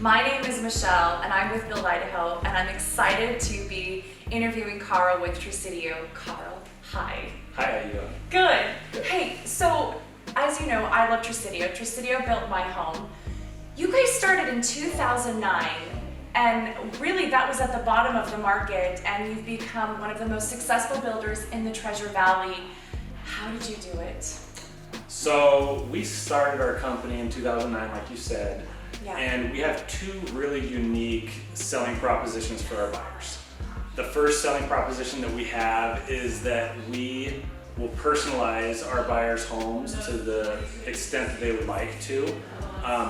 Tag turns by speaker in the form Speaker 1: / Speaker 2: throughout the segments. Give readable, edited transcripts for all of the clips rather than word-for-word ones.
Speaker 1: My name is Michelle and I'm with Build Idaho, and I'm excited to be interviewing Carl with Tresidio. Carl, hi.
Speaker 2: Hi, how you doing?
Speaker 1: Good. Hey, so as you know, I love Tresidio. Tresidio built my home. You guys started in 2009, and really that was at the bottom of the market, and you've become one of the most successful builders in the Treasure Valley. How did you do it?
Speaker 2: So we started our company in 2009, like you said,
Speaker 1: Yeah.
Speaker 2: and we have two really unique selling propositions for our buyers. The first selling proposition that we have is that we will personalize our buyers' homes to the extent that they would like to,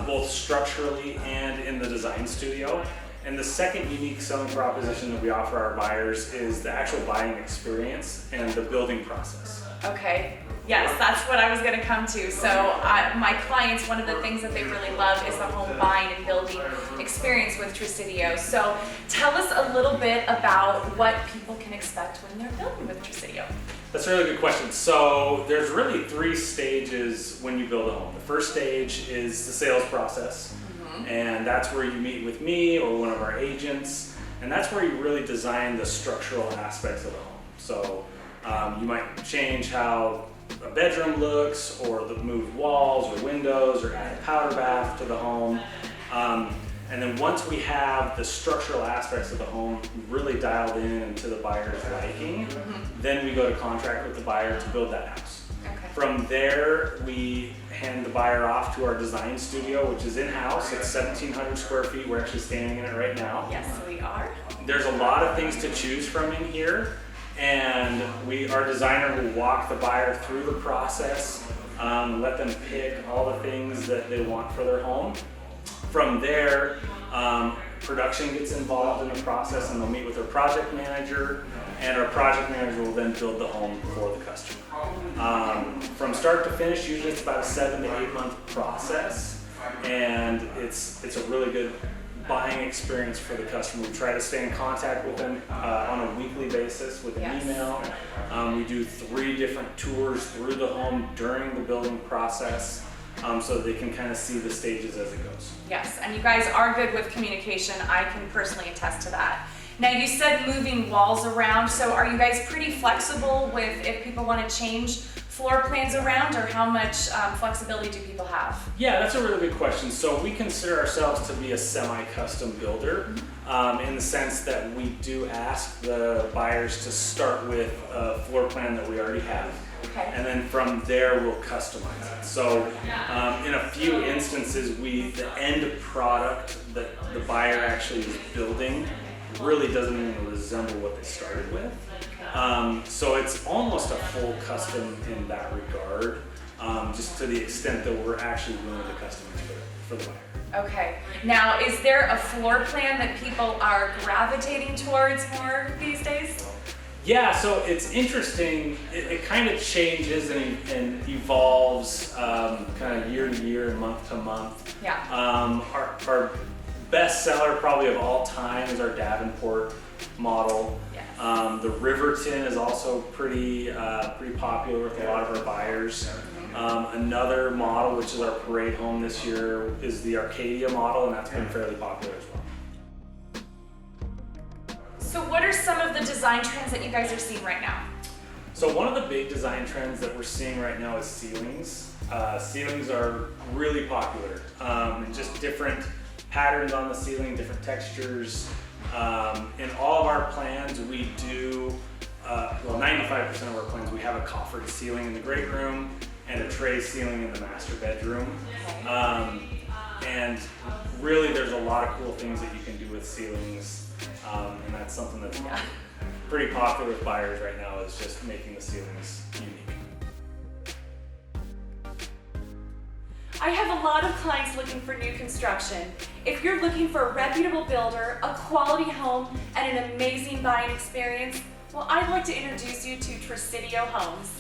Speaker 2: both structurally and in the design studio. And the second unique selling proposition that we offer our buyers is the actual buying experience and the building process.
Speaker 1: Okay. Yes, that's what I was going to come to. So my clients, one of the things that they really love is the home buying and building experience with Tresidio. So tell us a little bit about what people can expect when they're building with Tresidio.
Speaker 2: That's a really good question. So there's really three stages when you build a home. The first stage is the sales process, and that's where you meet with me or one of our agents, and that's where you really design the structural aspects of the home. So you might change how a bedroom looks, or the moved walls or windows, or add a powder bath to the home. And then once we have the structural aspects of the home really dialed in to the buyer's liking, then we go to contract with the buyer to build that house.
Speaker 1: Okay.
Speaker 2: From there, we hand the buyer off to our design studio, which is in-house. It's 1,700 square feet. We're actually standing in it right now.
Speaker 1: Yes, we are.
Speaker 2: There's a lot of things to choose from in here, and our designer will walk the buyer through the process, let them pick all the things that they want for their home. From there, production gets involved in the process, and they'll meet with their project manager, and our project manager will then build the home for the customer. From start to finish, usually it's about a 7 to 8 month process, and it's a really good buying experience for the customer. We try to stay in contact with them on a weekly basis with an email. We do 3 different tours through the home during the building process, so that they can kind of see the stages as it goes.
Speaker 1: Yes, and you guys are good with communication. I can personally attest to that. Now, you said moving walls around, so are you guys pretty flexible with if people want to change floor plans around, or how much flexibility do people have?
Speaker 2: Yeah, that's a really good question. So we consider ourselves to be a semi-custom builder, in the sense that we do ask the buyers to start with a floor plan that we already have.
Speaker 1: Okay.
Speaker 2: And then from there, we'll customize it. So in a few instances, the end product that the buyer actually is building really doesn't even resemble what they started with. So it's almost a full custom in that regard, just to the extent that we're actually willing to customize for the buyer.
Speaker 1: Okay. Now, is there a floor plan that people are gravitating towards more these days?
Speaker 2: Yeah, so it's interesting. It kind of changes and evolves kind of year to year and month to month.
Speaker 1: Yeah.
Speaker 2: Our best seller probably of all time is our Davenport model.
Speaker 1: Yes.
Speaker 2: The Riverton is also pretty popular with a lot of our buyers. Another model, which is our parade home this year, is the Arcadia model, and that's been fairly popular as well.
Speaker 1: So what are some of the design trends that you guys are seeing right now?
Speaker 2: So one of the big design trends that we're seeing right now is ceilings. Ceilings are really popular. Just different patterns on the ceiling, different textures. In all of our plans, we do, 95% of our plans, we have a coffered ceiling in the great room and a tray ceiling in the master bedroom. And really there's a lot of cool things that you can do with ceilings. And that's something that's pretty popular with buyers right now, is just making the ceilings unique.
Speaker 1: I have a lot of clients looking for new construction. If you're looking for a reputable builder, a quality home, and an amazing buying experience, well, I'd like to introduce you to Tresidio Homes.